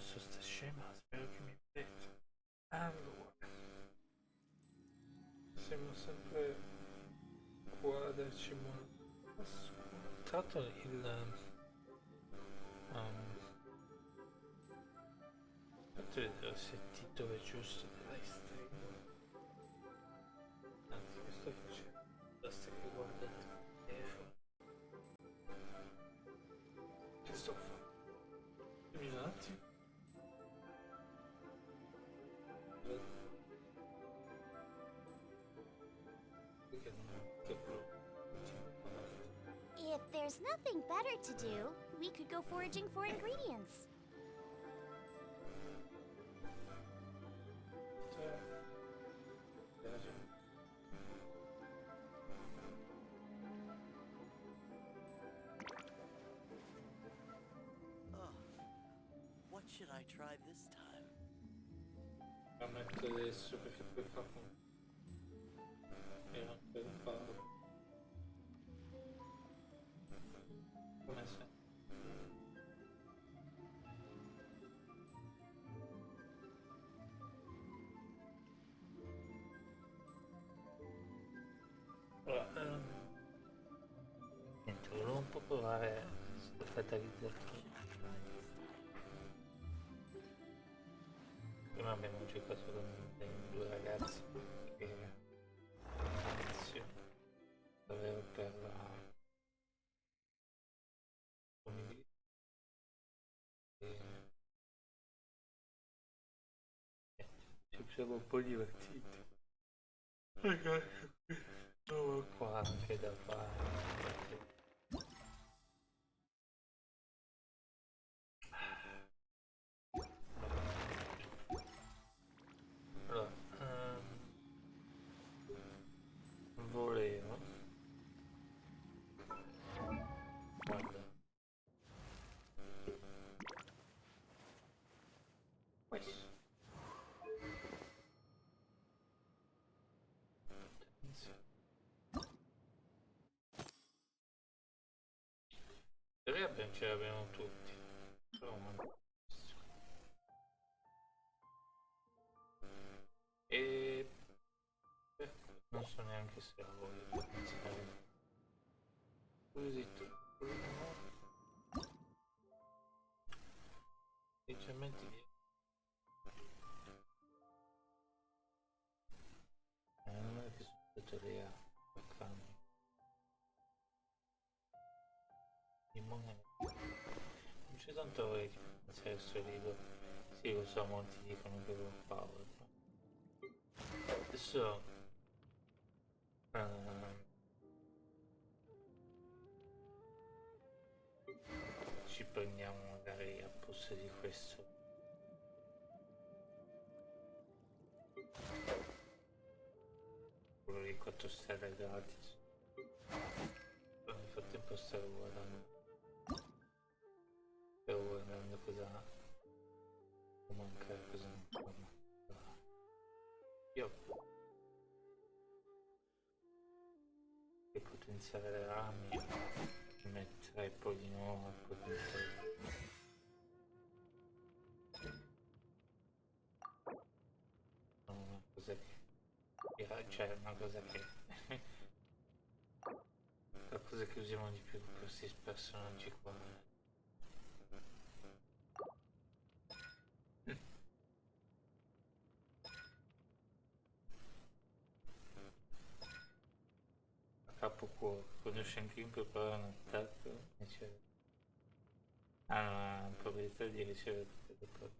posso sta scema, spero che mi vedete. Allora, siamo sempre qua a darci buona Pasqua. Tra l'altro fatto vedere se il titolo è giusto della stream. Anzi, che sto facendo? Basta che guardo il telefono. Che sto facendo? Dimmi un attimo. Perché non è che If there's nothing better to do, we could go foraging for ingredients. What should I try this time? a mettere adesso perché poi fa e non per farlo come se allora, niente, volevo un po' provare questo catalizzatore. Prima abbiamo giocato con due ragazzi che all'inizio davvero per la disponibilità e ci siamo un po' divertiti. Oh, qua anche da fare. Allora, volevo guarda questo ce l'abbiamo tutti però e non so neanche se la voglio potenziare così leggermente non è che sono stato lì a cambio di moneta non c'è tanto voglia di potenziare questo libro sì lo so molti dicono che lo power adesso ci prendiamo magari a posto di questo quello di 4 stelle gratis nel frattempo stavo guardando cosa manca cosa non io per potenziare le rami metterei poi di nuovo a potenziare una cosa che cioè una cosa che la cosa che usiamo di più per questi personaggi qua a capo cuore conosce anche in preparare un attacco riceve la probabilità di ricevere tutte le prove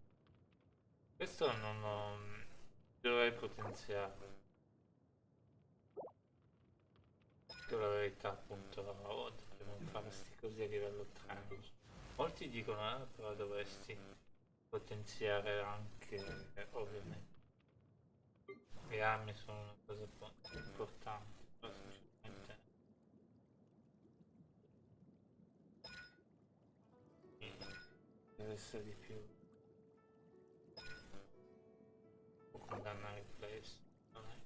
questo non dovrei potenziarlo che la verità appunto dobbiamo fare sti così a livello 3 molti dicono però dovresti potenziare anche ovviamente le armi sono una cosa importante però sinceramente mi interessa di più o condannare il place non è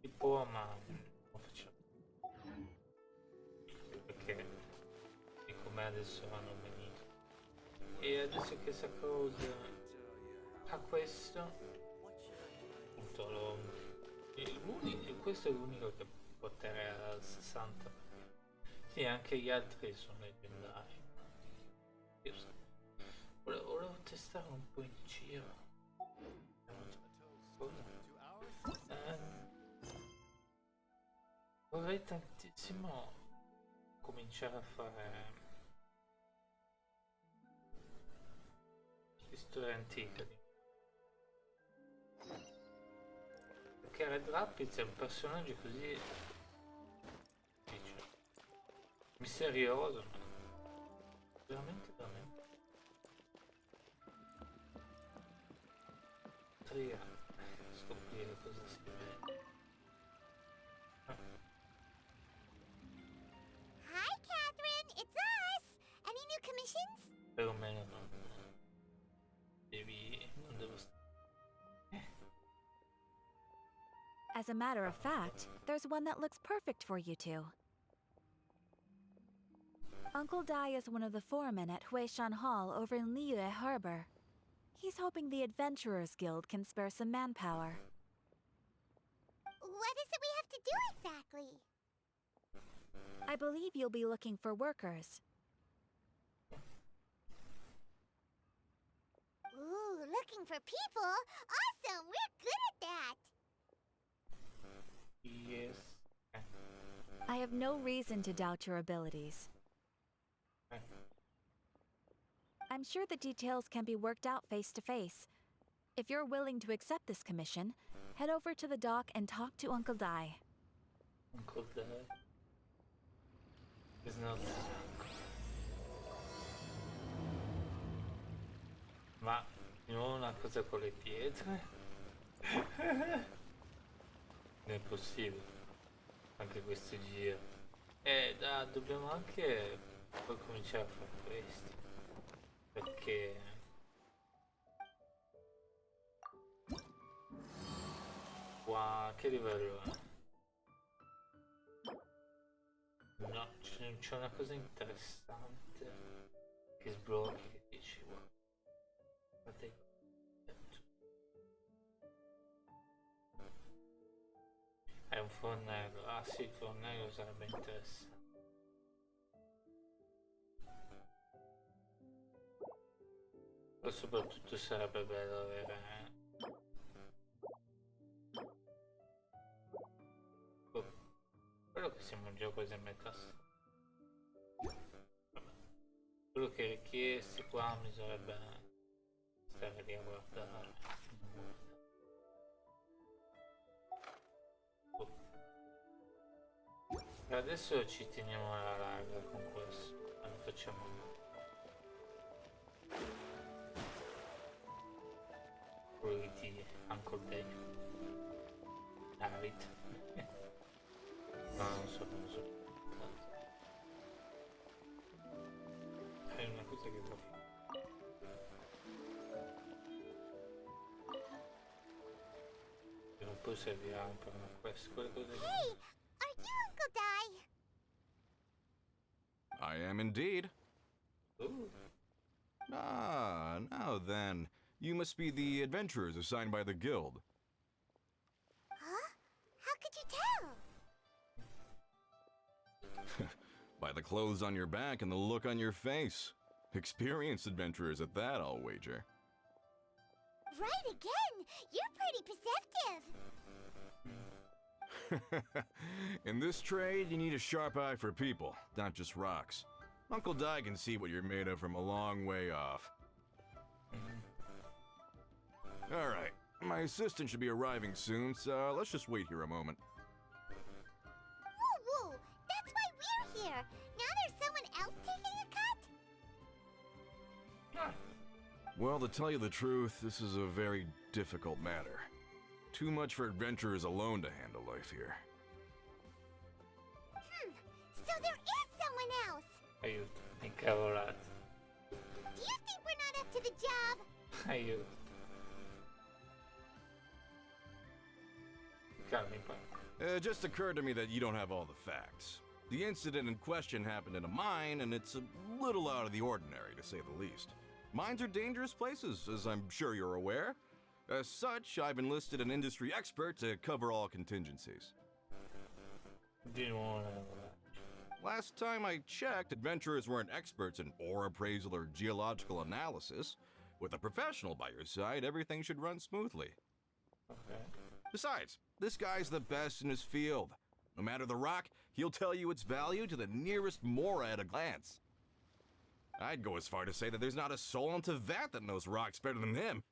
si può ma non facciamo perché siccome adesso vanno benissimo e adesso che sta cosa a questo What should I try? appunto questo è l'unico che porterà al 60. Sì, anche gli altri sono leggendari. Io volevo testare un po' in giro. Eh, vorrei tantissimo cominciare a fare storia antica. Perché Red Rapids è un personaggio così dice, misterioso, ma veramente potrei scoprire cosa si vede. Hi, Catherine. It's us. Any new commissions? Perlomeno non devo stare. As a matter of fact, there's one that looks perfect for you two. Uncle Dai is one of the foremen at Huishan Hall over in Liyue Harbor. He's hoping the Adventurers Guild can spare some manpower. What is it we have to do exactly? I believe you'll be looking for workers. Ooh, looking for people? Awesome! We're good at that! Yes. I have no reason to doubt your abilities. I'm sure the details can be worked out face to face. If you're willing to accept this commission, head over to the dock and talk to Uncle Dai. Uncle Dad is not ma di nuovo una cosa con le pietre? Non è possibile. Anche questo giro. Dobbiamo anche poi cominciare a fare questi. Perché qua che livello è? No, c'è una cosa interessante che sblocchi che dici guarda. È un fornello, ah sì, il fornello sarebbe interessante. Ma soprattutto sarebbe bello avere quello che siamo già quasi a metà. Quello che richiesti qua mi sarebbe stare lì a guardare. Per adesso ci teniamo alla larga con questo, non facciamo quelli di Uncle Dave. David. No, non so. È una cosa che va non può servirà per una quest, quelle cose che... Hey! Are you Uncle Dai? I am indeed. Ooh. Ah, now then. You must be the adventurers assigned by the guild. Huh? How could you tell? By the clothes on your back and the look on your face. Experienced adventurers at that, I'll wager. Right again! You're pretty perceptive! In this trade, you need a sharp eye for people, not just rocks. Uncle Dai can see what you're made of from a long way off. All right, my assistant should be arriving soon, so let's just wait here a moment. Woo woo! That's why we're here! Now there's someone else taking a cut? Well, to tell you the truth, this is a very difficult matter. Too much for adventurers alone to handle life here. So there is someone else! Aiuto, incavolato. Do you think we're not up to the job? Aiuto. Calmi qua. It just occurred to me that you don't have all the facts. The incident in question happened in a mine, and it's a little out of the ordinary, to say the least. Mines are dangerous places, as I'm sure you're aware. As such, I've enlisted an industry expert to cover all contingencies. Di nuovo una lavorare. Last time I checked, adventurers weren't experts in ore appraisal or geological analysis. With a professional by your side, everything should run smoothly. Ok. Besides, this guy's the best in his field. No matter the rock, he'll tell you its value to the nearest mora at a glance. I'd go as far to say that there's not a soul on Tevat that knows rocks better than him.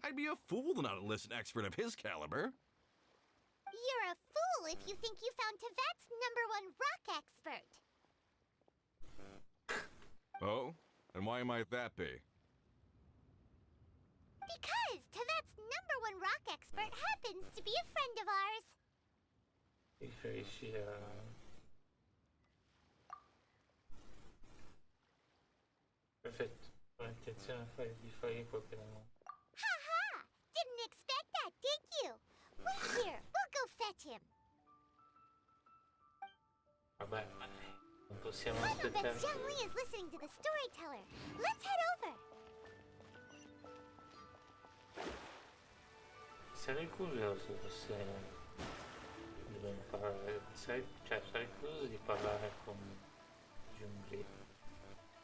I'd be a fool to not enlist an expert of his caliber. You're a fool if you think you found Tevat's #1 rock expert. Oh? And why might that be? Because Tevat's #1 rock expert happens to be a friend of ours. Riferisci a... Perfetto. Ho intenzione di fare qualche domanda. Ha! Didn't expect that, did you? Wait here. We'll go fetch him. Vabbè, ma non possiamo I bet aspettare. Xiang Li is listening to the storyteller. Let's head over. Sarei curioso se dobbiamo parlare. Sarei curioso di parlare con Giungli.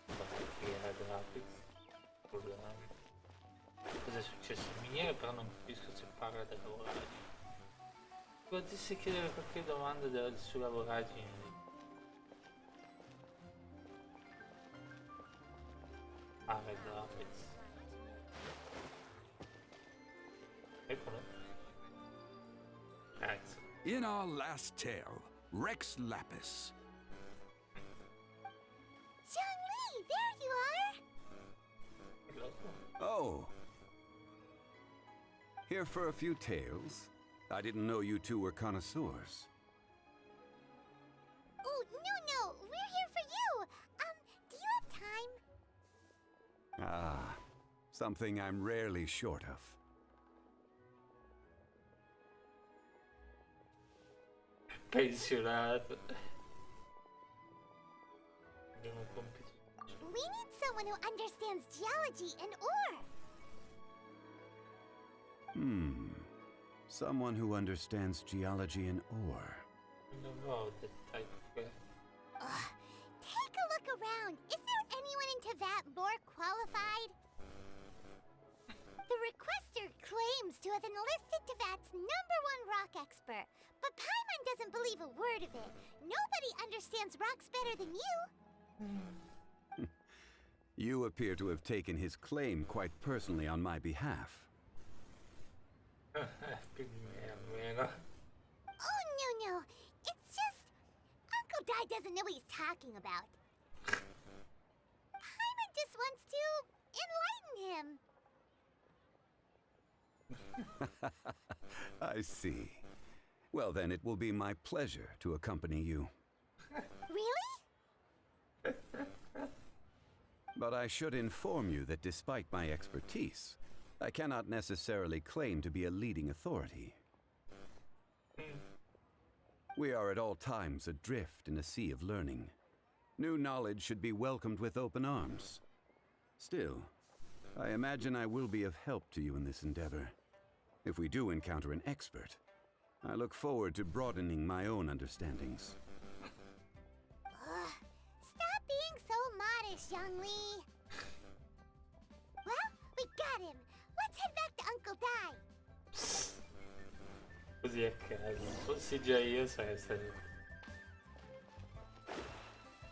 Chi era Graphics. Cosa è successo in miniera, però non capisco se parla del lavoraggio. Potessi chiedere qualche domanda su lavoraggio. Graphics. Eccolo. Grazie. In our last tale, Rex Lapis. Xiang Li, there you are. Hello. Oh. Here for a few tales? I didn't know you two were connoisseurs. Oh, no, we're here for you. Do you have time? Ah, something I'm rarely short of. Pensionato. Abbiamo un compito. We need someone who understands geology and ore. Someone who understands geology and ore. Non ho dettagli che... Take a look around. Is there anyone in Tevat more qualified? The requester claims to have enlisted Tevat's #1 rock expert, but Paimon doesn't believe a word of it. Nobody understands rocks better than you. You appear to have taken his claim quite personally on my behalf. Più di me almeno. Oh, no. It's just... Uncle Dai doesn't know what he's talking about. Paimon just wants to enlighten him. I see. Well, then it will be my pleasure to accompany you. Really? But I should inform you that despite my expertise, I cannot necessarily claim to be a leading authority. We are at all times adrift in a sea of learning. New knowledge should be welcomed with open arms. Still, I imagine I will be of help to you in this endeavor. If we do encounter an expert, I look forward to broadening my own understandings. Stop being so modest, Young Lee. Well, we got him. Let's head back to Uncle Dai. Così a caso. Fossi già io sarei stato...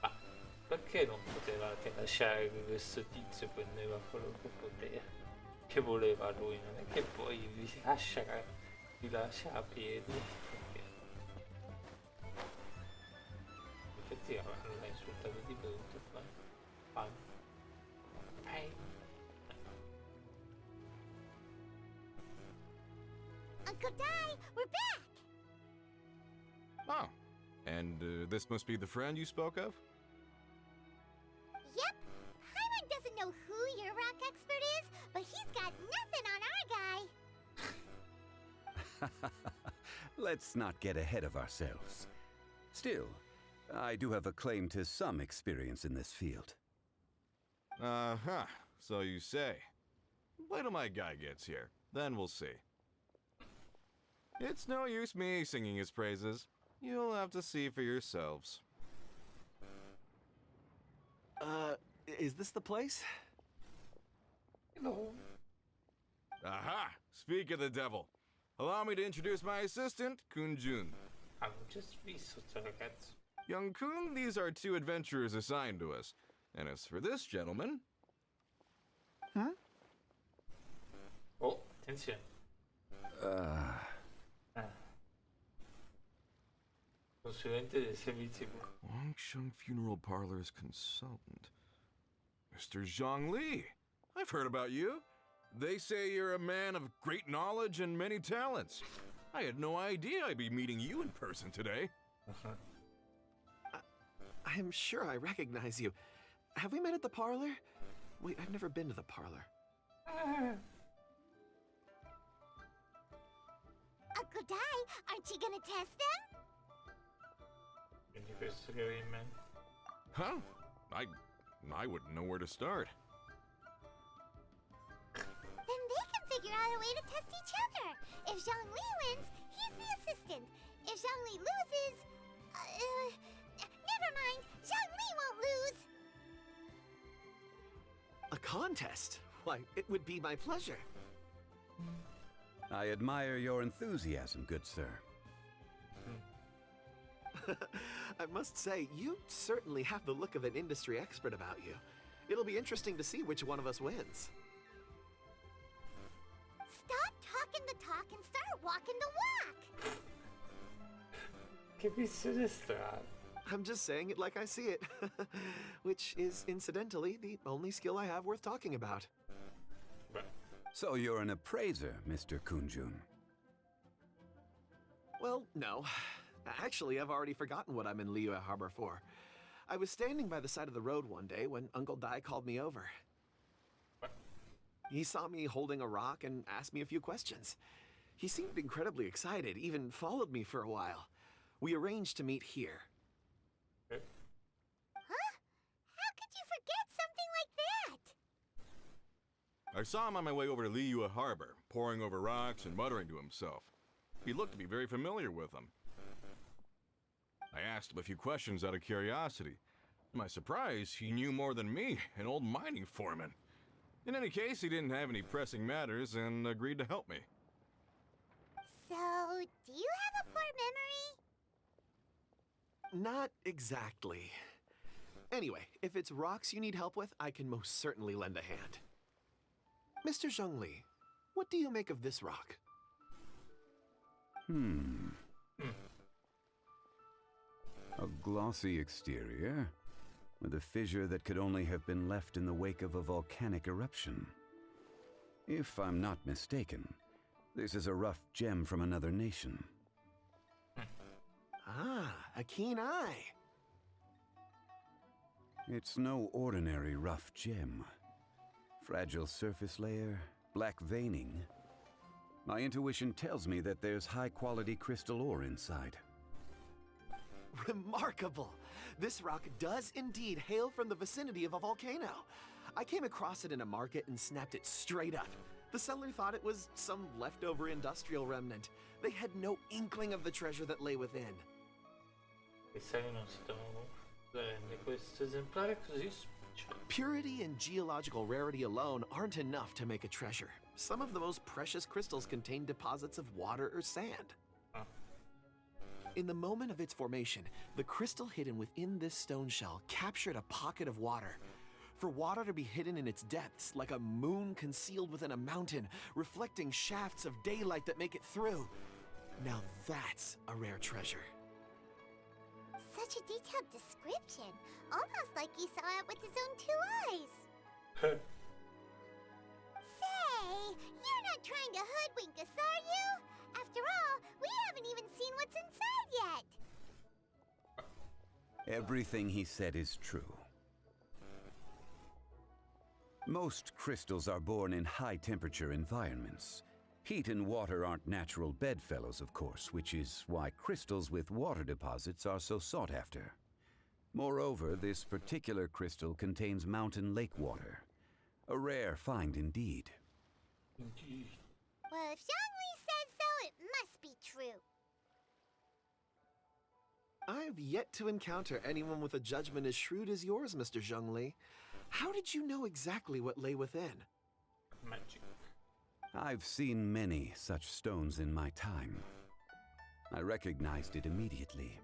Ma perché non potevate lasciare che questo tizio prendeva quello che poteva? Che voleva lui, non è che poi vi lascia a piedi. Perché? Effettivamente l'ha insultato di brutto. Uncle Dai, we're back. Oh. And this must be the friend you spoke of? Yep. Paimon doesn't know who your rock expert is, but he's got nothing on our guy. Let's not get ahead of ourselves. Still, I do have a claim to some experience in this field. Uh-huh. So you say. Wait till my guy gets here. Then we'll see. It's no use me singing his praises. You'll have to see for yourselves. Is this the place? No. Aha! Speak of the devil. Allow me to introduce my assistant, Kun-jun. Avevo just visto sto ragazzo. Young Kun, these are 2 adventurers assigned to us. And as for this gentleman... Oh, attenzione. Consulente dei servizi. Wangsheng Funeral Parlor's consultant. Mr. Zhongli. I've heard about you. They say you're a man of great knowledge and many talents. I had no idea I'd be meeting you in person today. I'm sure I recognize you. Have we met at the parlor? Wait, I've never been to the parlor. Uncle Dai, aren't you gonna test them? Quindi questo che avevi in mente. Huh? I wouldn't know where to start. Then they can figure out a way to test each other. If Zhongli wins, he's the assistant. If Zhongli loses... never mind. Zhongli won't lose. A contest? Why, it would be my pleasure. I admire your enthusiasm, good sir. I must say, you certainly have the look of an industry expert about you. It'll be interesting to see which one of us wins. Stop talking the talk and start walking the walk. Che missione strana. I'm just saying it like I see it. Which is, incidentally, the only skill I have worth talking about. Beh, So you're an appraiser, Mr. Kun-jun. Well, no. Actually, I've already forgotten what I'm in Liyue Harbor for. I was standing by the side of the road one day when Uncle Dai called me over. He saw me holding a rock and asked me a few questions. He seemed incredibly excited, even followed me for a while. We arranged to meet here. Huh? How could you forget something like that? I saw him on my way over to Liyue Harbor, poring over rocks and muttering to himself. He looked to be very familiar with them. I asked him a few questions out of curiosity. To my surprise, he knew more than me, an old mining foreman. In any case, he didn't have any pressing matters and agreed to help me. So, do you have a poor memory? Not exactly. Anyway, if it's rocks you need help with, I can most certainly lend a hand. Mr. Zhongli, what do you make of this rock? A glossy exterior, with a fissure that could only have been left in the wake of a volcanic eruption. If I'm not mistaken, this is a rough gem from another nation. Ah, a keen eye. It's no ordinary rough gem. Fragile surface layer, black veining. My intuition tells me that there's high-quality crystal ore inside. Remarkable! This rock does indeed hail from the vicinity of a volcano. I came across it in a market and snapped it straight up. The seller thought it was some leftover industrial remnant. They had no inkling of the treasure that lay within. che sai non si trovano. Rende questo esemplare così speciale. Purity and geological rarity alone aren't enough to make a treasure. Some of the most precious crystals contain deposits of water or sand. In the moment of its formation, the crystal hidden within this stone shell captured a pocket of water. For water to be hidden in its depths, like a moon concealed within a mountain, reflecting shafts of daylight that make it through. Now that's a rare treasure. Such a detailed description. Almost like he saw it with his own 2 eyes. Say, you're not trying to hoodwink us, are you? After all, we haven't even seen what's inside yet. Everything he said is true. Most crystals are born in high-temperature environments. Heat and water aren't natural bedfellows, of course, which is why crystals with water deposits are so sought after. Moreover, this particular crystal contains mountain lake water. A rare find indeed. Well, if Zhongli says so, it must be true. I've yet to encounter anyone with a judgment as shrewd as yours, Mr. Zhongli. How did you know exactly what lay within? Magic. I've seen many such stones in my time. I recognized it immediately.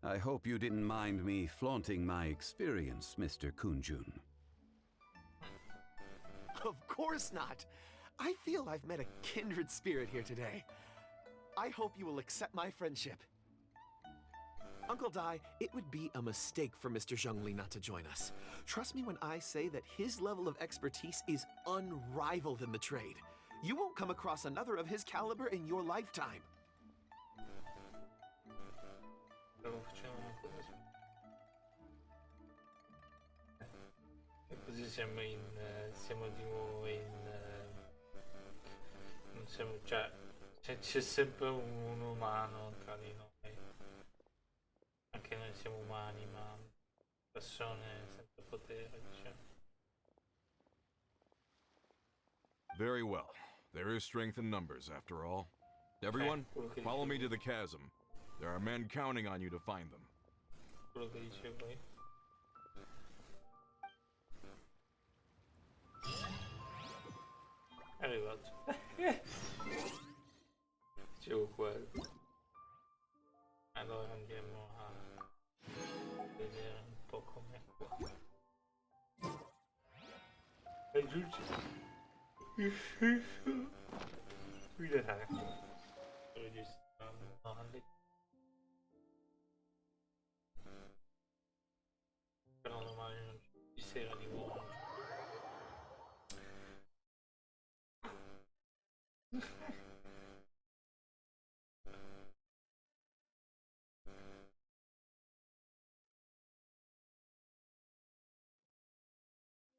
I hope you didn't mind me flaunting my experience, Mr. Kunjun. Of course not. I feel I've met a kindred spirit here today. I hope you will accept my friendship. Uncle Dai, it would be a mistake for Mr. Zhongli not to join us. Trust me when I say that his level of expertise is unrivaled in the trade. You won't come across another of his caliber in your lifetime. Però facciamo una cosa. E così siamo siamo di nuovo non siamo, cioè, c'è sempre un umano tra di noi. Anche noi siamo umani, ma persone senza potere, diciamo. Very well. There is strength in numbers, after all. Everyone, follow me to the chasm. There are men counting on you to find them. Quello che dicevo io. È arrivato. Dicevo quello. Allora andiamo a vedere un po' com'è qua. È giusto. Guidare. Però domani non ci sera di nuovo.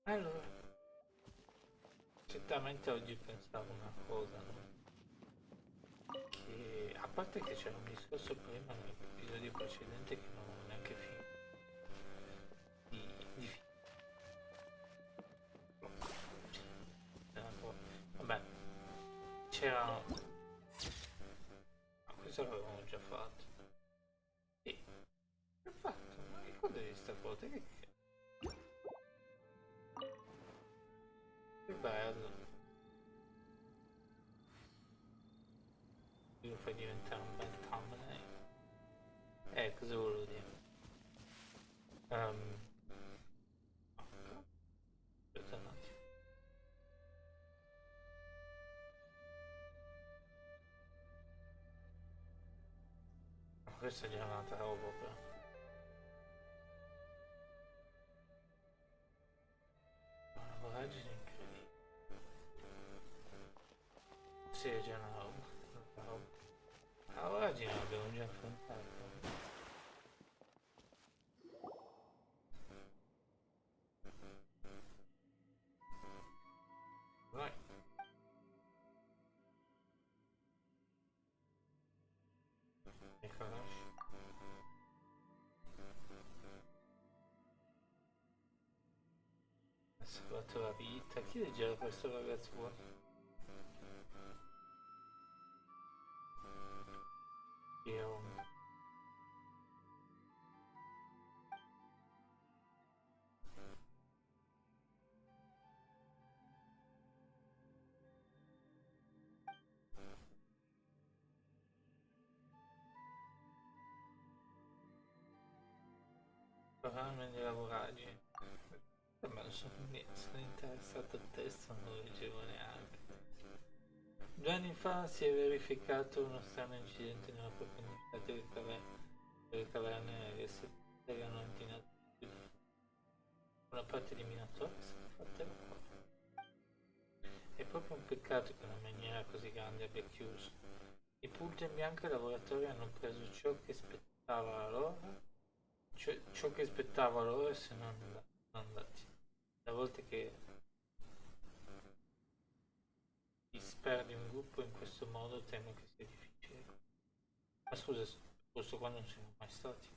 Allora, certamente oggi pensavo una cosa, no? Che a parte che c'era un discorso prima nell'episodio precedente che non ho neanche finito di vabbè, c'era, ma questo l'avevamo già fatto. E l'ho fatto, ma ricordavi sta cosa? Che bello. Lo fai diventare un bel thumbnail. Cosa volevo dire? Aspetta un attimo. Ma questa è già un'altra roba però. Una voragine incredibile. Sì, è già una roba. La voragine l'abbiamo già affrontato. Vai. Mi conosci? Ha salvato la vita. Chi leggeva questo ragazzo qua? Io... Programmi di lavoraggi. Ma non sono interessato al testo, non lo leggevo neanche. 2 anni fa si è verificato uno strano incidente nella profondità delle caverne aeree che erano antinate. Una parte di minatoria è stata fatta evacuare. È proprio un peccato che una miniera così grande abbia chiuso. I punti in bianco ai lavoratori hanno preso ciò che spettava loro, cioè ciò che spettava loro e se non andati. A volte che disperdi un gruppo in questo modo temo che sia difficile. Ma scusa, questo qua non siamo mai stati.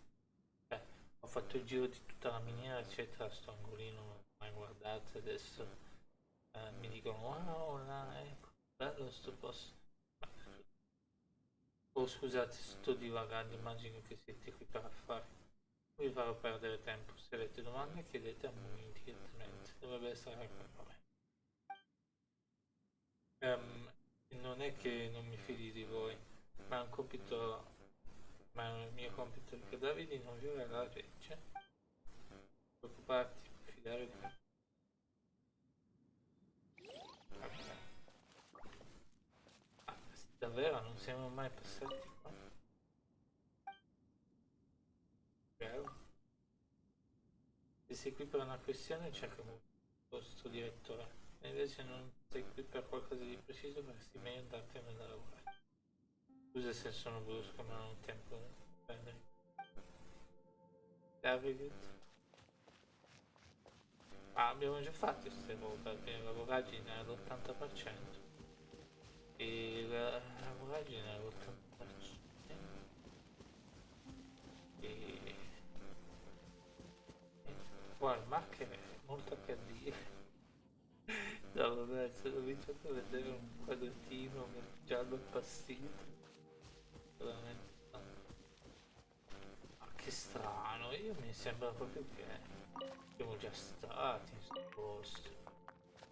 Ho fatto il giro di tutta la miniera, eccetera, sto angolino non l'ho mai guardato, adesso mi dicono wow, là, ecco, bello sto posto. Oh scusate, sto divagando, immagino che siete qui per affari. Non vi farò perdere tempo, se avete domande chiedete a me direttamente, dovrebbe essere con me. Non è che non mi fidi di voi, ma è un compito, ma è un mio compito ricordarvi di non violare la legge. Non preoccuparti, fidare di me. Ok. Ah, davvero non siamo mai passati qua? Vero? Se sei qui per una questione cerca un posto direttore, e invece non sei qui per qualcosa di preciso, faresti meglio andartene da lavorare. Scusa se sono brusco, ma non ho tempo da prendere. David? Ah, abbiamo già fatto queste robe, la voragine è all'80% e la voragine è all'80% e qua il marker è molto HD. No, vabbè, sono cominciato a vedere un quadrettino giallo appassito. Veramente tanto. Ma che strano, io mi sembra proprio che siamo già stati in questo posto.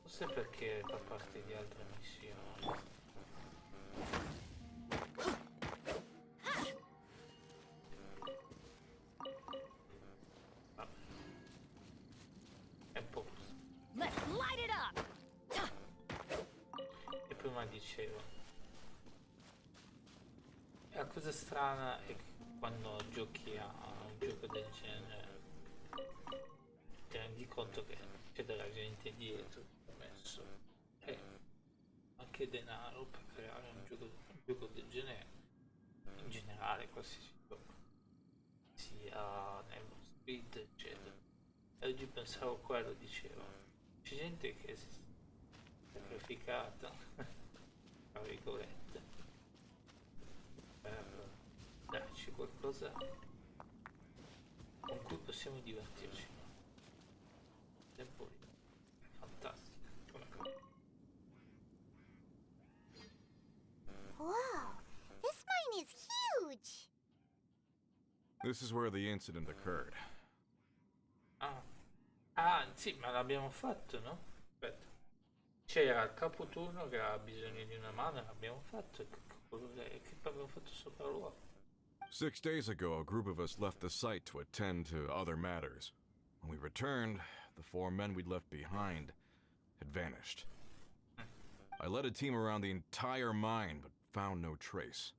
Forse perché fa parte di altre missioni. Vabbè. È un po' così. Let's light it up! E prima dicevo, la cosa strana è che quando giochi a un gioco del genere ti rendi conto che c'è della gente dietro che ha messo anche denaro per creare un gioco del genere, in generale qualsiasi gioco, sia nello speed eccetera. E oggi pensavo quello, dicevo, c'è gente che si è sacrificata, tra virgolette, per darci qualcosa con cui possiamo divertirci. E poi è fantastica come cosa. Whoa, this mine is huge! This is where the incident occurred. Sì, ma l'abbiamo fatto, no? Aspetta. C'era il capoturno che aveva bisogno di una mano e l'abbiamo fatto. E che abbiamo fatto sopra l'uovo. 6 days ago, a group of us left the site to attend to other matters. When we returned, the 4 men we'd left behind had vanished. I led a team around the entire mine, but found no trace.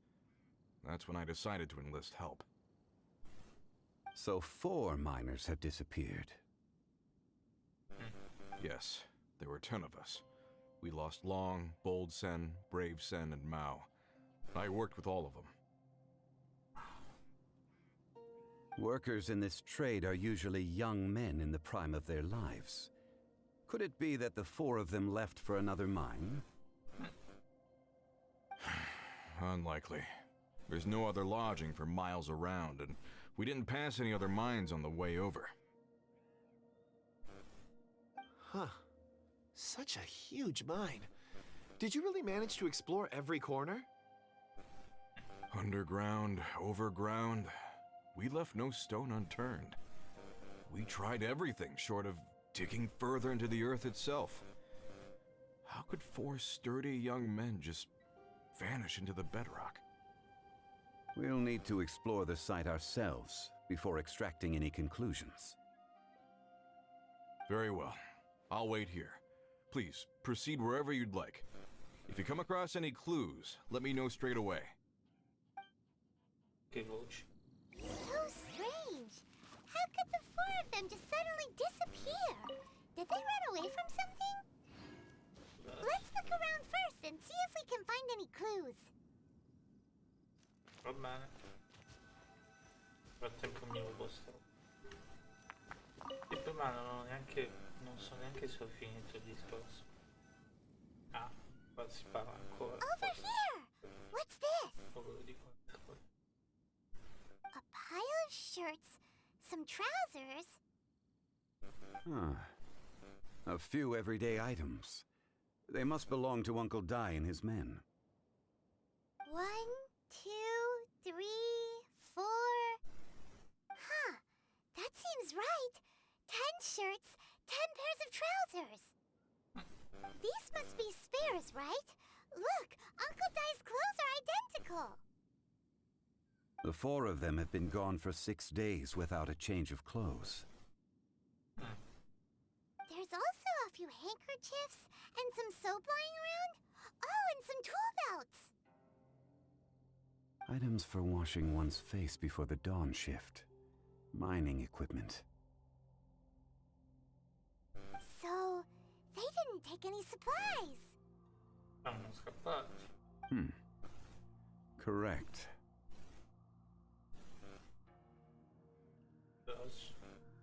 That's when I decided to enlist help. So 4 miners have disappeared. Yes, there were 10 of us. We lost Long, Bold Sen, Brave Sen, and Mao. I worked with all of them. Workers in this trade are usually young men in the prime of their lives. Could it be that the 4 of them left for another mine? Unlikely. There's no other lodging for miles around, and we didn't pass any other mines on the way over. Huh. Such a huge mine. Did you really manage to explore every corner? Underground, overground, we left no stone unturned. We tried everything short of digging further into the earth itself. How could 4 sturdy young men just vanish into the bedrock? We'll need to explore the site ourselves before extracting any conclusions. Very well. I'll wait here. Please, proceed wherever you'd like. If you come across any clues, let me know straight away. Che voce. So strange. How could the 4 of them just suddenly disappear? Did they run away from something? Let's look around first and see if we can find any clues. Va bene. Nel frattempo mi rubo sta roba. E prima non so neanche se ho finito il discorso. Ah, qua si parla ancora. Over here! What's this? Un po' quello di quanto. A pile of shirts, some trousers. A few everyday items. They must belong to Uncle Dai and his men. 1, 2, 3, 4. Huh, that seems right. 10 shirts, 10 pairs of trousers. These must be spares, right? Look, Uncle Dai's clothes are identical. The 4 of them have been gone for 6 days without a change of clothes. There's also a few handkerchiefs and some soap lying around. Oh, and some tool belts. Items for washing one's face before the dawn shift. Mining equipment. So, they didn't take any supplies. Hanno scappato. Correct.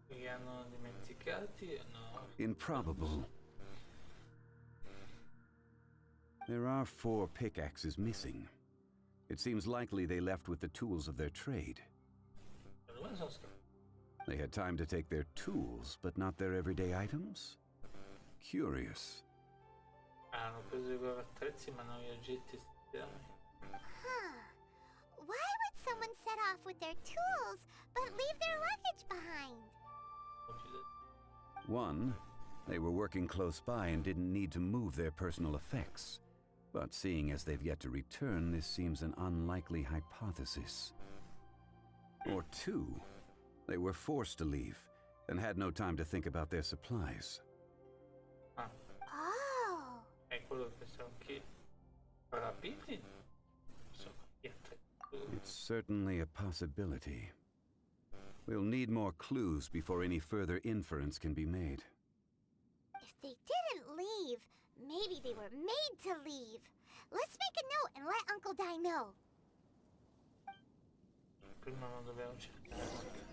Li hanno dimenticati? No. Improbable. There are 4 pickaxes missing. It seems likely they left with the tools of their trade. Dove sono scappati? They had time to take their tools, but not their everyday items? Curious. Hanno preso i loro attrezzi ma non gli oggetti essenziali. Huh. Why would someone set off with their tools, but leave their luggage behind? One, they were working close by and didn't need to move their personal effects. But seeing as they've yet to return, this seems an unlikely hypothesis. Or 2, they were forced to leave and had no time to think about their supplies. Ah, Oh. è quello che pensavo anch'io. Rapiti? Sono gli attrezzi. It's certainly a possibility. We'll need more clues before any further inference can be made. If they didn't leave, maybe they were made to leave. Let's make a note and let Uncle Dai know. Prima non dobbiamo cercare.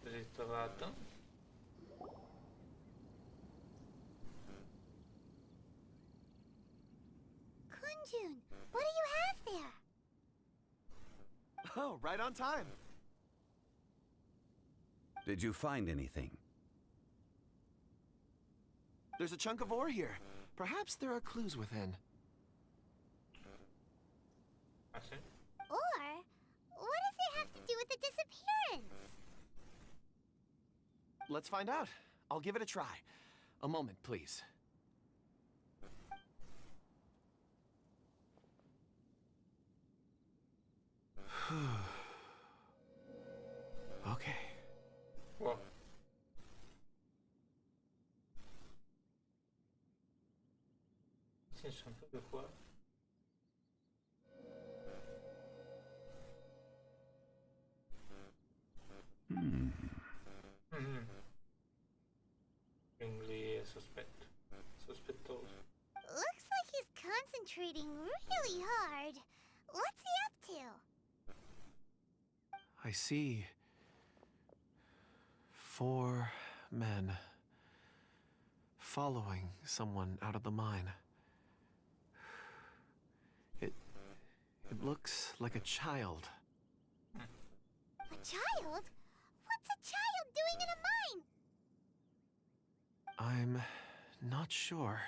Ritrovato. Kunjun, what do you have there? Oh, right on time. Did you find anything? There's a chunk of ore here. Perhaps there are clues within. Ah sì? Or, what does it have to do with the disappearance? Let's find out. I'll give it a try. A moment, please. Okay. Wow. Sì, sono proprio qua. Quindi è sospettoso. Looks like he's concentrating really hard. What's he up to? I see 4 men following someone out of the mine. It looks like a child. A child? What's a child doing in a mine? I'm not sure.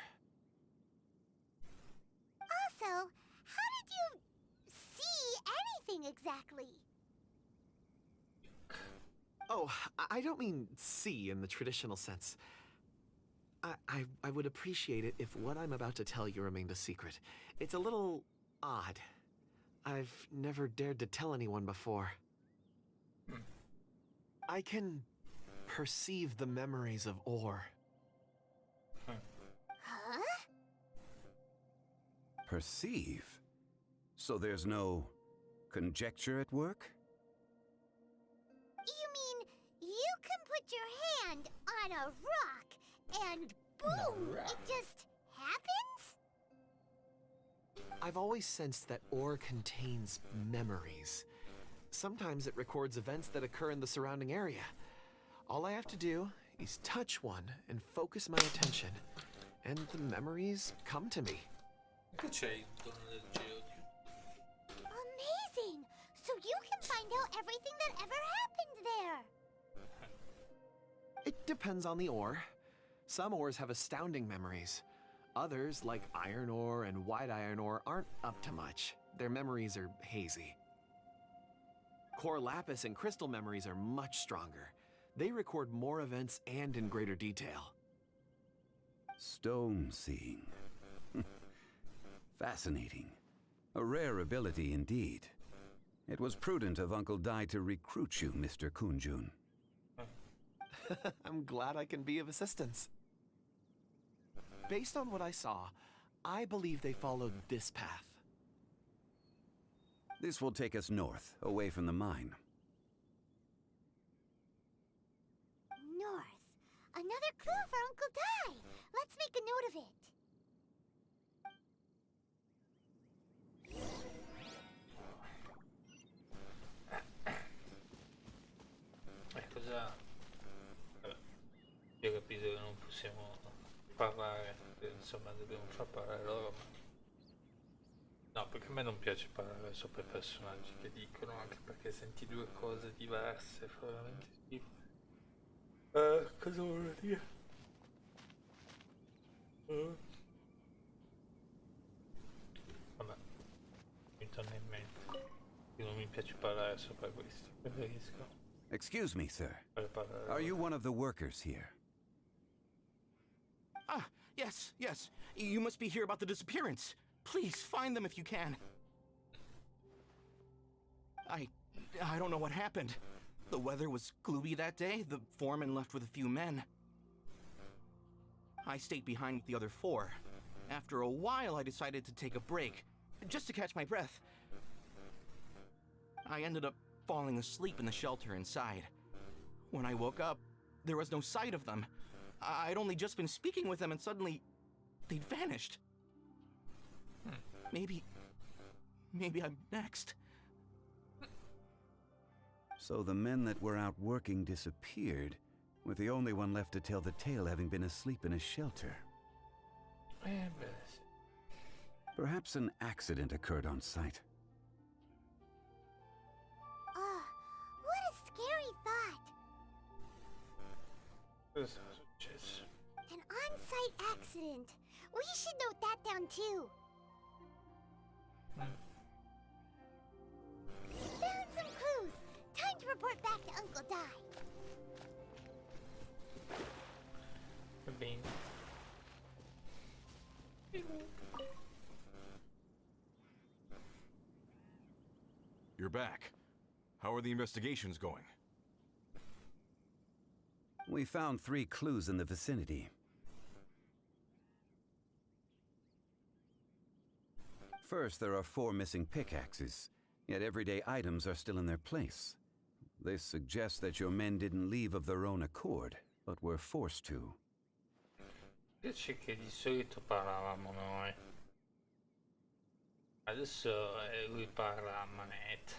Also, how did you see anything exactly? Oh, I don't mean see in the traditional sense. I would appreciate it if what I'm about to tell you remained a secret. It's a little odd. I've never dared to tell anyone before. I can perceive the memories of ore. Huh? Perceive? So there's no conjecture at work? You mean you can put your hand on a rock and boom, it just happens? I've always sensed that ore contains memories. Sometimes it records events that occur in the surrounding area. All I have to do is touch one and focus my attention, and the memories come to me. Che c'è il dono del Giochi? know everything that ever happened there. It depends on the ore. Some ores have astounding memories. Others, like iron ore and white iron ore, aren't up to much. Their memories are hazy. Core lapis and crystal memories are much stronger. They record more events and in greater detail. Stone seeing. Fascinating. A rare ability indeed. It was prudent of Uncle Dai to recruit you, Mr. Kunjun. I'm glad I can be of assistance. Based on what I saw, I believe they followed this path. This will take us north, away from the mine. North. Another clue for Uncle Dai. Let's make a note of it. Cosa... Vabbè, io ho capito che non possiamo parlare, insomma dobbiamo far parlare loro, ma... No, perché a me non piace parlare sopra i personaggi che dicono, anche perché senti due cose diverse, fa veramente schifo. Cosa volevo dire? Vabbè, mi torna in mente. Io non mi piace parlare sopra questo, preferisco Excuse me, sir. parlare. Are you one of the workers here? Ah, yes, yes. You must be here about the disappearance. Please find them if you can. I don't know what happened. The weather was gloomy that day. The foreman left with a few men. I stayed behind with the other four. After a while, I decided to take a break, just to catch my breath. I ended up falling asleep in the shelter inside. When I woke up, there was no sight of them. I'd only just been speaking with them and suddenly they'd vanished. Maybe I'm next. So the men that were out working disappeared, with the only one left to tell the tale having been asleep in a shelter. Beh, sì. Perhaps an accident occurred on site. What a scary thought. Cosa è successo? An on-site accident. We should note that down too. Found some clues. Time to report back to Uncle Dai. Va bene. You're back. How are the investigations going? We found 3 clues in the vicinity. First, there are 4 missing pickaxes, yet everyday items are still in their place. This suggests that your men didn't leave of their own accord, but were forced to. Piace che di solito parlavamo noi. Adesso lui parla a manette.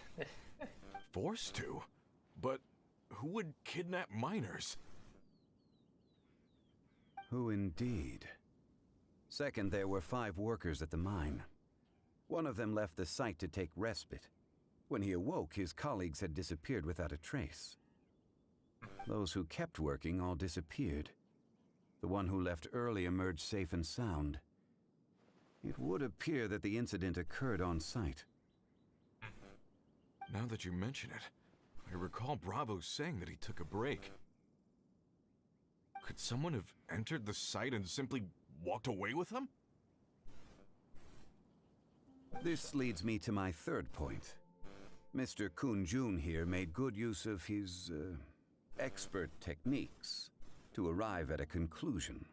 Forced to? But who would kidnap miners? Who indeed? Second, there were 5 workers at the mine. One of them left the site to take respite. When he awoke, his colleagues had disappeared without a trace. Those who kept working all disappeared. The one who left early emerged safe and sound. It would appear that the incident occurred on site. Now that you mention it, I recall Bravo saying that he took a break. Could someone have entered the site and simply walked away with him? This leads me to my third point. Mr. Kunjun here made good use of his expert techniques to arrive at a conclusion.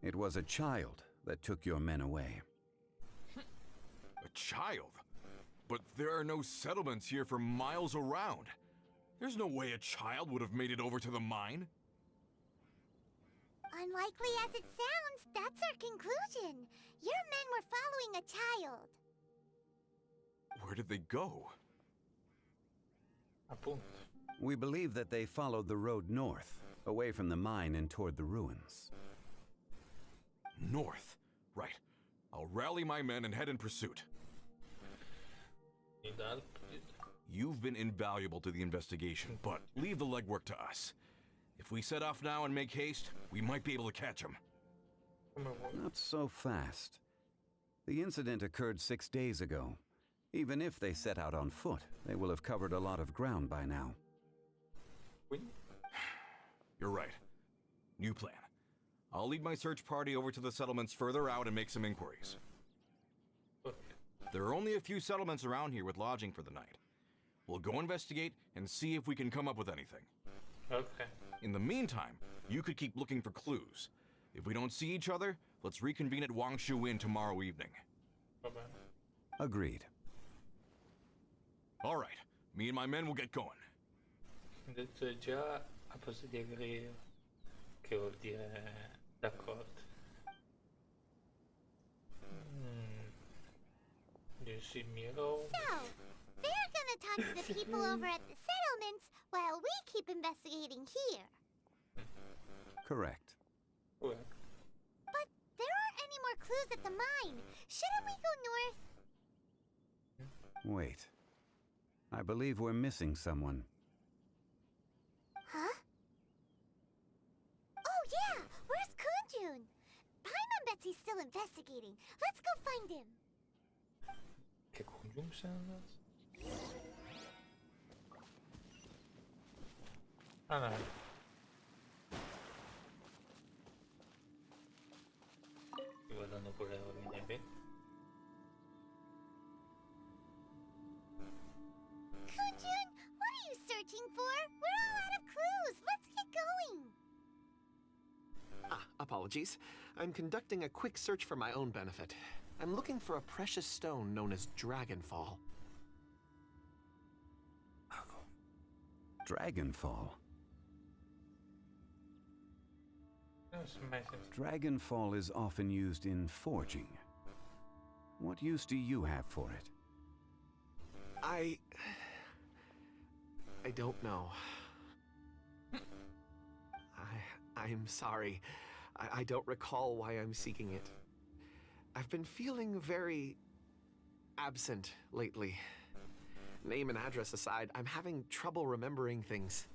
It was a child that took your men away. A child? But there are no settlements here for miles around. There's no way a child would have made it over to the mine. Unlikely as it sounds, that's our conclusion. Your men were following a child. Where did they go? Appunto. We believe that they followed the road north, away from the mine and toward the ruins. North. Right. I'll rally my men and head in pursuit. Mi dà il... You've You've been invaluable to the investigation, but leave the legwork to us. If we set off now and make haste, we might be able to catch him. Come vuoi. Not so fast. The incident occurred 6 days ago. Even if they set out on foot, they will have covered a lot of ground by now. Quindi? You're right. New plan. I'll lead my search party over to the settlements further out and make some inquiries. Ok. There are only a few settlements around here with lodging for the night. We'll go investigate and see if we can come up with anything. Ok. In the meantime, you could keep looking for clues. If we don't see each other, let's reconvene at Wangshu Inn tomorrow evening. Va bene. Agreed. All right, me and my men will get going. Ho detto già a posto di agree, che vuol dire d'accordo. You see me alone? So, they're gonna talk to the people over at the settlements while we keep investigating here. Correct. Well, But there aren't any more clues at the mine. Shouldn't we go north? Wait. I believe we're missing someone. Huh? Oh yeah, where's Kunjun? Paimon and Betsy's still investigating. Let's go find him. che congiunzione? Ah no. Sto guardando pure le rovine, vedi? Kunjun, what are you searching for? We're all out of clues. Let's get going. Ah, apologies. I'm conducting a quick search for my own benefit. I'm looking for a precious stone known as Dragonfall. Dragonfall. Non so mai sentito. Dragonfall is often used in forging. What use do you have for it? I don't know. I'm sorry. I don't recall why I'm seeking it. I've been feeling very absent lately. Name and address aside, I'm having trouble remembering things.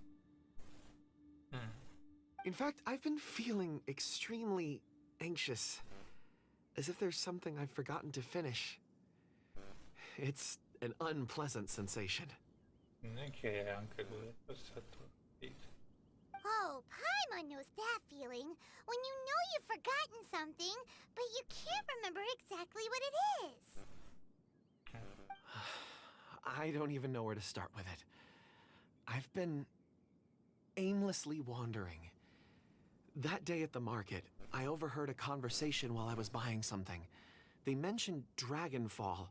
In fact, I've been feeling extremely anxious, as if there's something I've forgotten to finish. It's an unpleasant sensation. Non è che anche lui è passato vita. Oh, Paimon knows that feeling. When you know you've forgotten something, but you can't remember exactly what it is. I don't even know where to start with it. I've been aimlessly wandering. That day at the market, I overheard a conversation while I was buying something. They mentioned Dragonfall.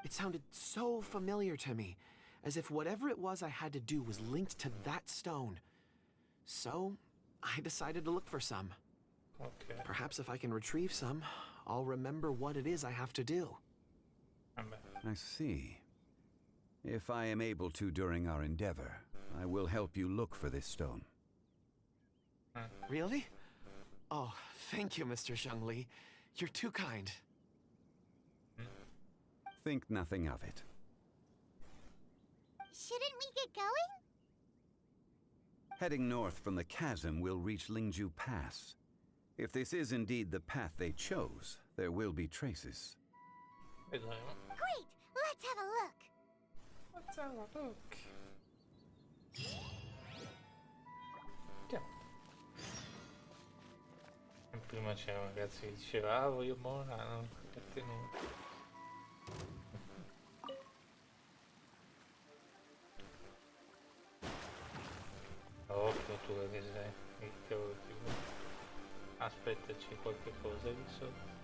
It sounded so familiar to me, as if whatever it was I had to do was linked to that stone. So, I decided to look for some. Ok. Perhaps if I can retrieve some, I'll remember what it is I have to do. Vabbè. I see. If I am able to during our endeavor, I will help you look for this stone. Really? Oh, thank you, Mr. Zhengli. You're too kind. Think nothing of it. Shouldn't we get going? Heading north from the chasm will reach Lingju Pass. If this is indeed the path they chose, there will be traces. Vedremo. Great, let's have a look. Let's have a look. Andiamo. E prima c'era un ragazzo che diceva ah voglio Mona, non trattenuto. Occhio tu che sei, che cavolo ti vuoi. Aspetta, c'è qualche cosa lì sotto.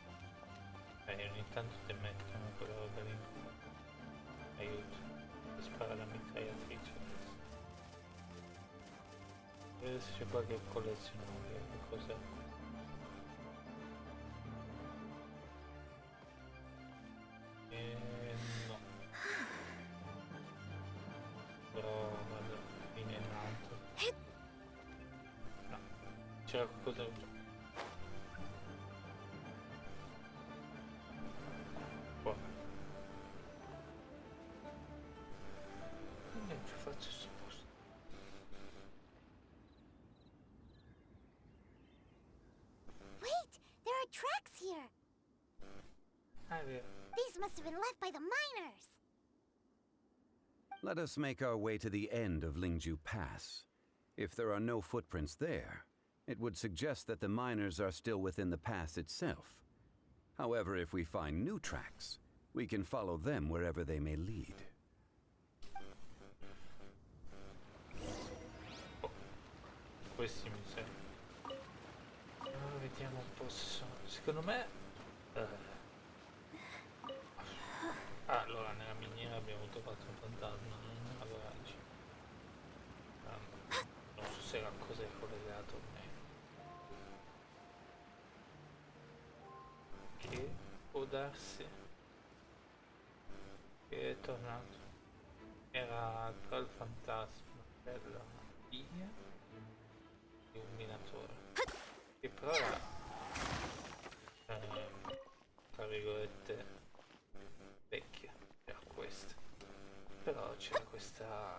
Ogni tanto ti mettono quella roba lì. Aiuto, ti spara la mitragliatrice. Vedere se c'è qualche collezionabile, cos'è. No. Però guarda, fine in alto. No, c'era qualcosa. Qua. cazzo sto posto? Wait, there are tracks here. Ah, è vero. These must have been left by the miners. Let us make our way to the end of Lingju Pass. If there are no footprints there, it would suggest that the miners are still within the pass itself. However, if we find new tracks, we can follow them wherever they may lead. Questi mi servono. Allora, vediamo un po' se sono. Secondo me. Allora, nella miniera abbiamo trovato un fantasma, non nella garage. Non so se la cosa è collegata o meno. Che può darsi che è tornato. Era tra il fantasma della figlia e un minatore. Che però era, tra virgolette, vecchia, era questa. Però c'era questa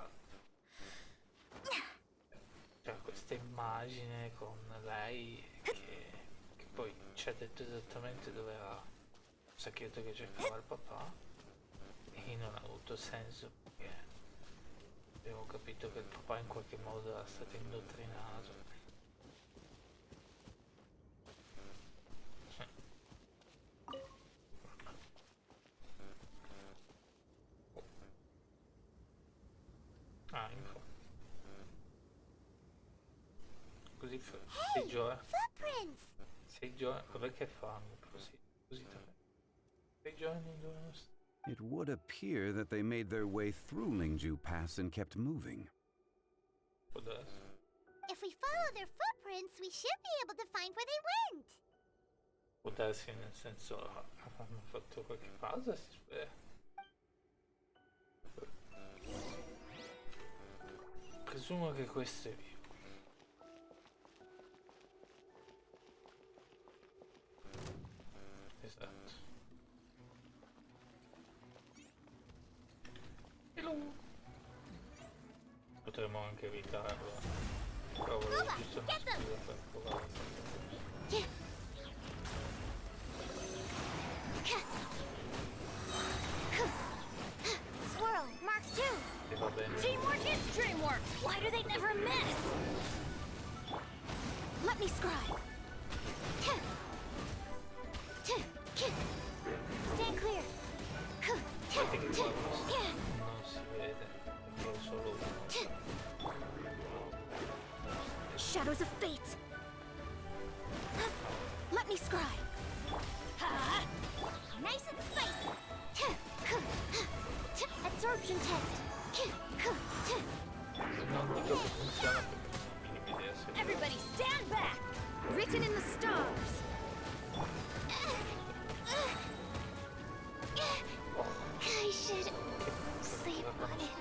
immagine con lei che poi ci ha detto esattamente dove era il sacchetto che cercava il papà, e non ha avuto senso perché abbiamo capito che il papà in qualche modo era stato indottrinato. Ah, infatti. Così sei giovane. Footprints! Sei giovane. Vabbè che fanno così. Così davvero. Sei giovani dove sta? It would appear that they made their way through Lingju Pass and kept moving. Può darsi. If we follow their footprints, we should be able to find where they went. Può darsi nel senso hanno fatto qualche pausa, si spera. Presumo che questo è vivo. Esatto. Hello. Potremmo anche evitarlo. Però volevo giusto una scusa per provare. Swirl, Mark II. E va bene. Teamwork is dreamwork! Why do they never miss? Let me scribe. Stand clear. Guardate che qua non si vede, perché è solo uno. Shadows of fate. Let me scribe. Nice and spicy. Absorption test. Non dico che funziona perché non ho minima idea se Everybody stand back! Written in the stars! I should sleep on it.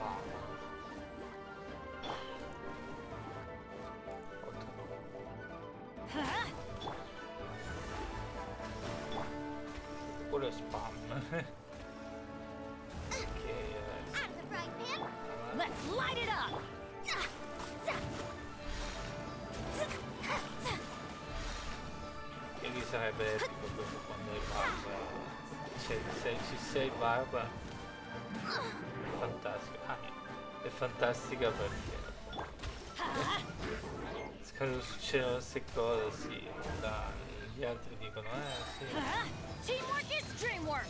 quello è spam. Ok, Out of the frying pan. Let's light it up! e lì sarebbe tipo proprio quando è barba. Ci sei barba. È fantastica. Ah, è fantastica perché quando succedono queste cose, sì, gli altri dicono, sì, Teamwork is dreamwork!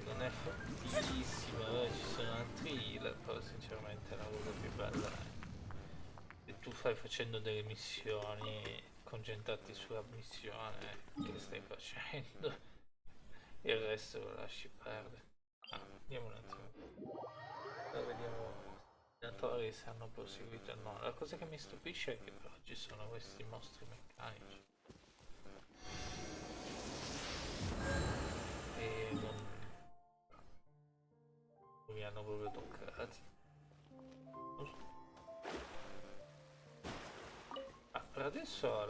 non è fattissimo, ci sono altri healer, però sinceramente la cosa più bella è se tu fai facendo delle missioni, concentrarti sulla missione che stai facendo e il resto lo lasci perdere. Vediamo un attimo. Allora, vediamo i minatori se hanno proseguito o no. La cosa che mi stupisce è che però ci sono questi mostri meccanici e non mi hanno proprio toccati. Non so. Per adesso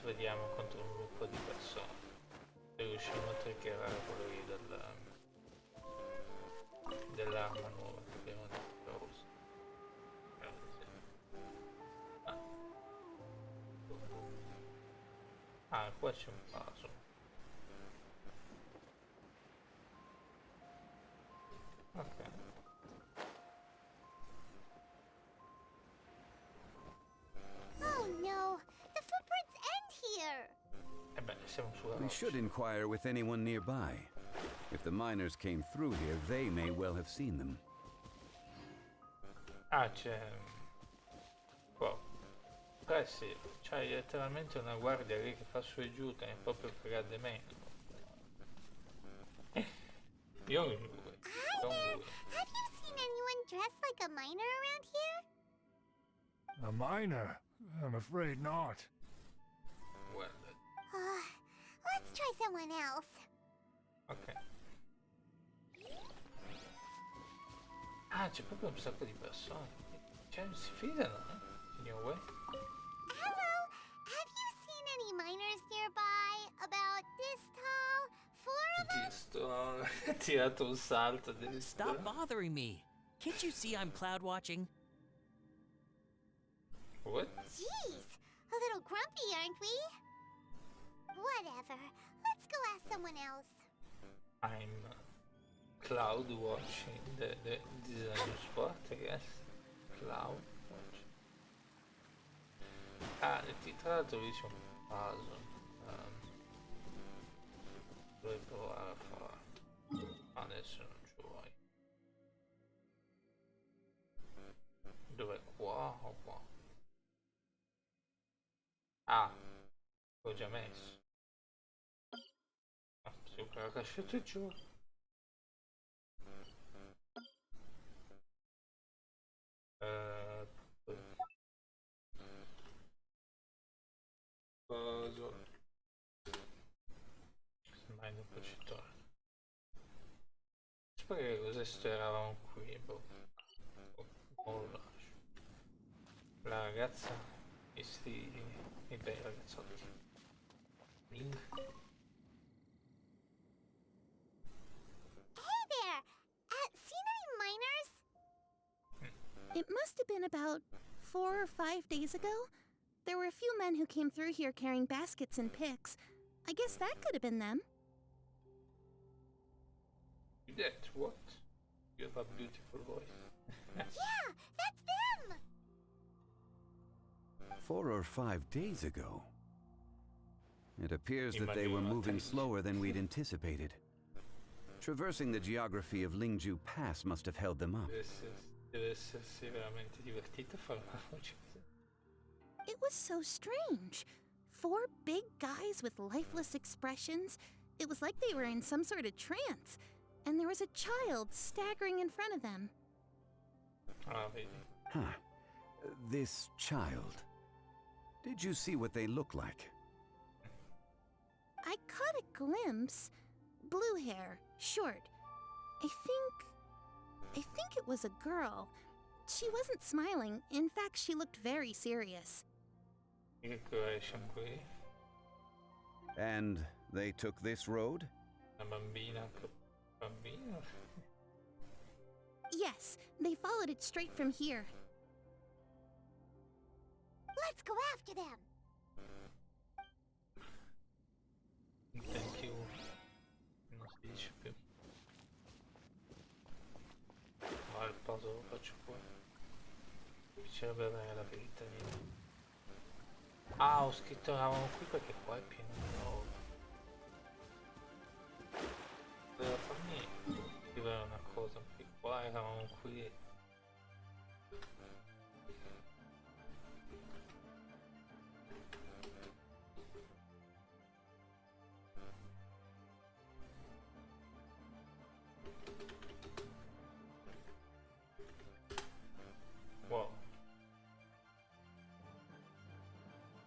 vediamo contro un gruppo di persone se riusciamo a triggerare quello lì dell'arma nuova che abbiamo qua c'è un puzzle. Ok. Oh no! The footprints end here! E beh, siamo sulla We roccia. should inquire with anyone nearby. If the miners came through here, they may well have seen them. Ah, c'è... Wow. Beh sì, c'hai letteralmente una guardia lì che fa su e giù, te ne proprio fregare di me. Io non lui. Hi Non there! lui. Have you seen anyone dressed like a miner around here? A miner? I'm afraid not. Guarda. Let's try someone else. Ok. Ah, c'è proprio un sacco di persone. Cioè, si fidano, signor Uè. Hello! Have you seen any miners nearby? About this tall? 4 of them? Ti sto... tirato un salto Stop addirittura. bothering me. Can't you see I'm cloud watching? What? Jeez! A little grumpy, aren't we? Whatever. Let's go ask someone else. I'm cloud watching the design spot, I guess. Cloud watching. Ah, tra l'altro lì c'è un puzzle. Dovrei provare a fare. Adesso non ci vuoi. Dov'è? Qua o qua? Ah, l'ho già messo. Ah, sì, che l'ho lasciato giù. Puzzle. Semmai dopo ci torno. Spero che cos'è eravamo qui, boh. Oh, lo lascio. La ragazza e i bei ragazzotti. Link. Hey there! Seen any miners? It must have been about 4 or 5 days ago. There were a few men who came through here carrying baskets and picks. I guess that could have been them. That what? You have a beautiful voice. Yeah, that's them! 4 or 5 days ago. It appears that they were moving slower than we'd anticipated. Traversing the geography of Lingju Pass must have held them up. Deve essersi veramente divertito fare una voce così. It was so strange. 4 big guys with lifeless expressions. It was like they were in some sort of trance. And there was a child staggering in front of them. Ah, vedi. Huh. This child. Did you see what they look like? I caught a glimpse. Blue hair, short. I think it was a girl. She wasn't smiling. In fact, she looked very serious. Decoration qui. And they took this road? Una bambina. Bambino? Yes, they followed it straight from here. Let's go after them! Thank you. Non si dice più. Ma il puzzle lo faccio qua. Mi piacerebbe avere la verità mia. Ah, ho scritto eravamo qui perché qua è pieno di roba. Doveva farmi scrivere una cosa, perché qua eravamo qui. Wow.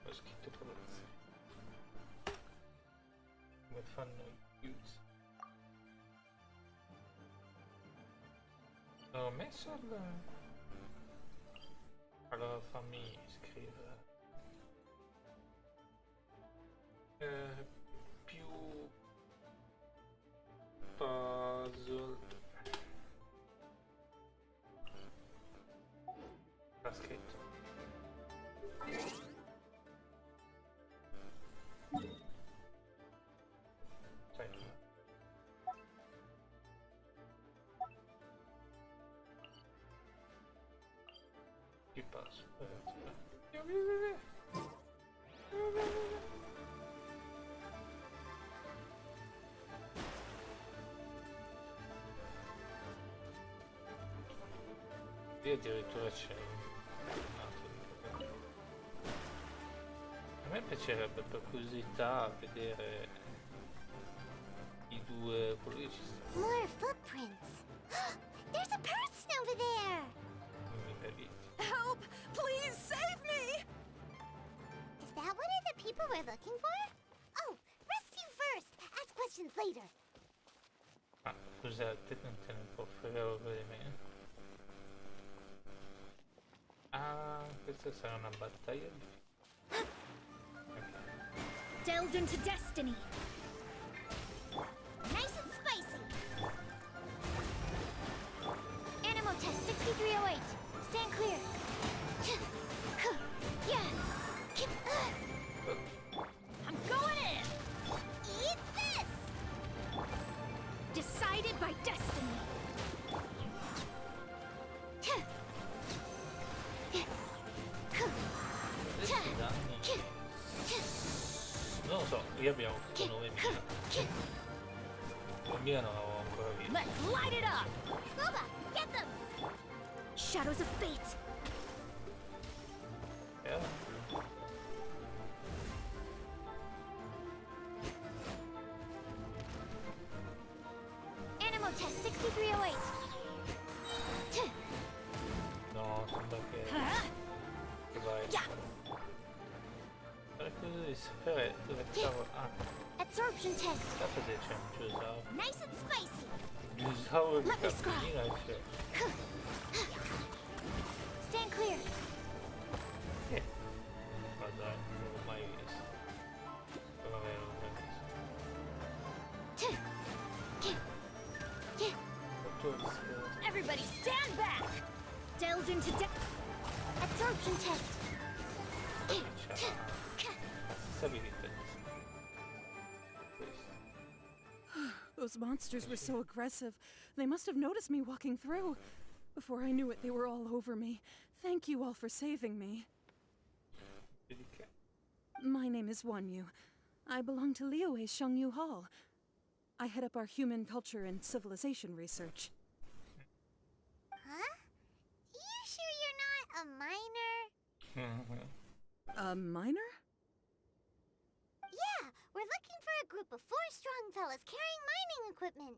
Ho scritto produzione. Come fanno i chiusi? L'ho messo al... Allora fammi scrivere. Più... Puzzle... Ha scritto. Qui passo? Io addirittura c'è un altro. A me piacerebbe per curiosità vedere i due quelli che ci stanno. More footprints. There's a person over there. Help! Please save me! Is that one of the people we're looking for? Oh, rescue first. Ask questions later. Ah, scusate, non te ne può fregare di me. Ah, questa sarà una battaglia di... Delved into destiny. Nice and spicy. Animal test 6308. Stand clear. Yeah. I'm going in! Eat this. Decided by destiny. Questi danni... Non lo so, io abbiamo fatto 9000. 9000 non avevo ancora visto. Let's light it up! Boba, get them. Shadows of fate. Animal test 6308. No, sembra che vai. Per cosa di sapere dove cavolo... Ah, Absorption test. sapete se c'è un Giusauro. Nice and spicy. Giusauro di Let me scry. cappellino e c'è... Stand clear. Ma dai, non l'ho mai visto. Vabbè, non l'ho mai visto. Tutto rischioso. Everybody stand back! Delved into Absorption test. C'è la stessa abilità di questo. Those monsters were so aggressive. They must have noticed me walking through. Before I knew it, they were all over me. Thank you all for saving me. Di che? My name is Wanyu. I belong to Liyue's Shangyu Hall. I head up our human culture and civilization research. Huh? You sure you're not a miner? A miner? Yeah, we're looking for a group of 4 strong fellas carrying mining equipment.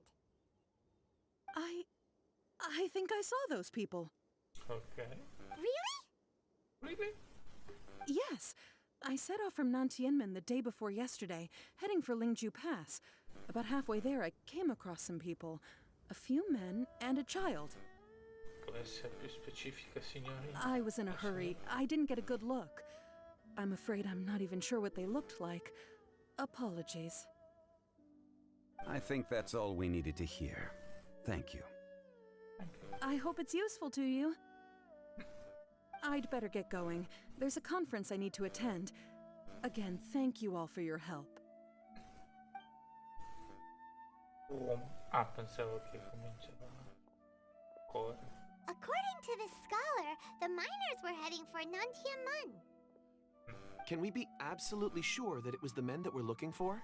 I think I saw those people. Ok. Really? Really? Yes. I set off from Nantianmen the day before yesterday, heading for Lingju Pass. About halfway there, I came across some people. A few men and a child. Può essere più specifica, signorina? I was in a hurry. I didn't get a good look. I'm afraid I'm not even sure what they looked like. Apologies. I think that's all we needed to hear. Thank you. I hope it's useful to you. I'd better get going. There's a conference I need to attend. Again, thank you all for your help. Ah, pensavo che cominciava ancora. According to the scholar, the miners were heading for Nantiamun. Can we be absolutely sure that it was the men that we're looking for?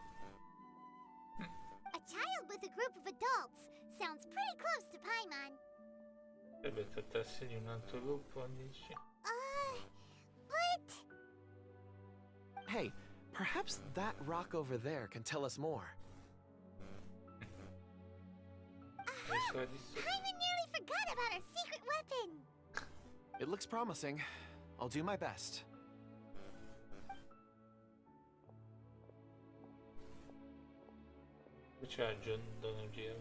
A child with a group of adults. Sounds pretty close to Paimon. Deve trattarsi di un altro gruppo, dici? But... Hey, perhaps that rock over there can tell us more. Paimon nearly forgot about our secret weapon. It looks promising. I'll do my best. C'è aggiunto nel giro.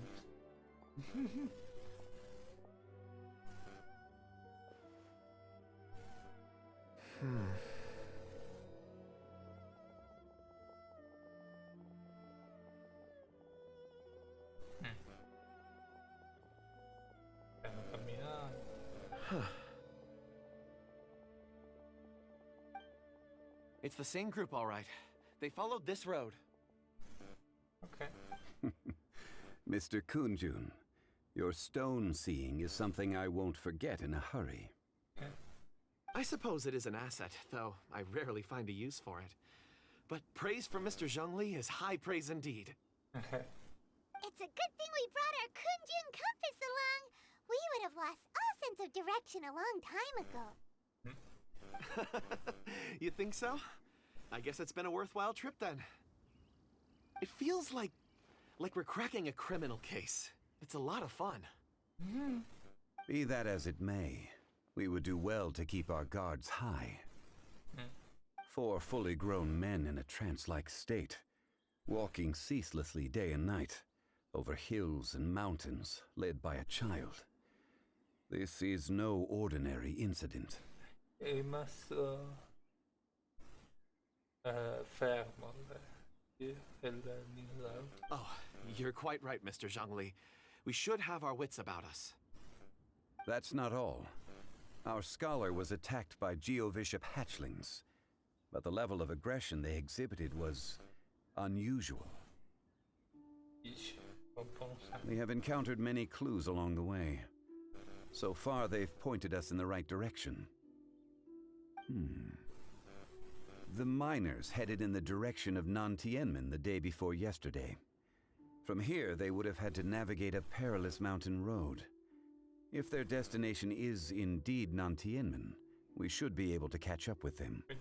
Stiamo camminando. It's the same group, all right. They followed this road. Ok. Mr. Kunjun, your stone seeing is something I won't forget in a hurry. I suppose it is an asset, though I rarely find a use for it. But praise from Mr. Zhongli is high praise indeed. It's a good thing we brought our Kunjun compass along. We would have lost all sense of direction a long time ago. You think so? I guess it's been a worthwhile trip then. It feels like we're cracking a criminal case. It's a lot of fun. Be that as it may, we would do well to keep our guards high. 4 fully grown men in a trance-like state, walking ceaselessly day and night, over hills and mountains, led by a child. This is no ordinary incident. È rimasto fermo il dinosauro. Oh, you're quite right, Mr. Zhongli. We should have our wits about us. That's not all. Our scholar was attacked by Geovishap hatchlings, but the level of aggression they exhibited was unusual. We have encountered many clues along the way. So far, they've pointed us in the right direction. The miners headed in the direction of Nantianmen the day before yesterday. From here, they would have had to navigate a perilous mountain road. If their destination is indeed Nantianmen, we should be able to catch up with them. Great!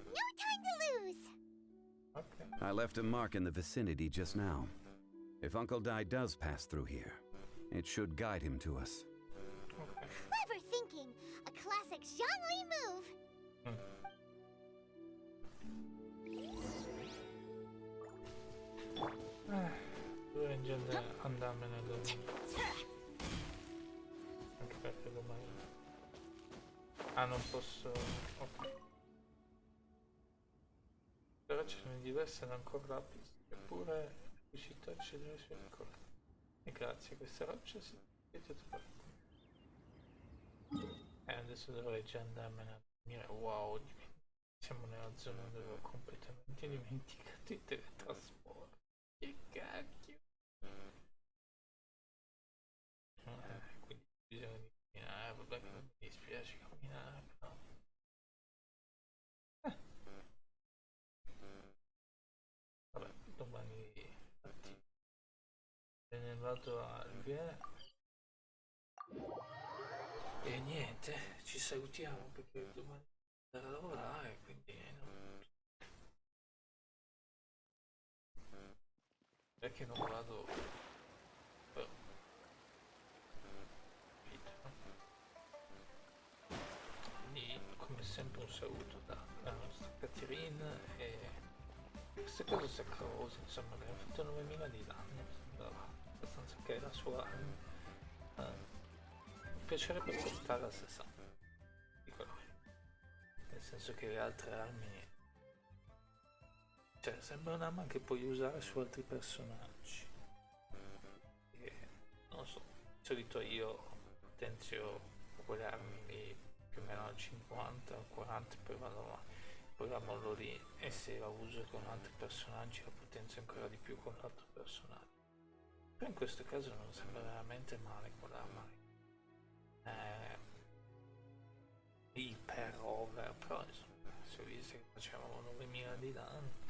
No time to lose! Okay. I left a mark in the vicinity just now. If Uncle Dai does pass through here, it should guide him to us. Okay. Clever thinking! A classic Zhongli move! Dove in genere andarmene dove? Anche perché domani... Ah, non posso... Ok. Però ce n'è diverse da ancora la pista. Eppure è riuscito a accedere sui ancora. E grazie a questa roccia si è trovato. E adesso dovrei già andarmene a dormire. Wow, siamo nella zona dove ho completamente dimenticato i teletrasporti. Che cacchio. Quindi bisogna di camminare, vabbè che non mi dispiace camminare, però. Vabbè, domani mattina me ne vado a Riviera. E niente, ci salutiamo perché domani devo andare a lavorare, quindi perché non vado però, quindi come sempre un saluto dalla nostra Caterina e questa cosa sacrosa, insomma, che ha fatto 9000 di danno, sembrava abbastanza che la sua mi piacerebbe portare a 60, dico no, nel senso che le altre armi, cioè sembra un'arma che puoi usare su altri personaggi e, non so, di solito io potenzio quelle armi lì più o meno a 50 o 40 poi la mollo lì e se la uso con altri personaggi la potenzio ancora di più con l'altro personaggio, però in questo caso non sembra veramente male quell'arma iper over, però insomma si è visto che facevamo 9000 di danno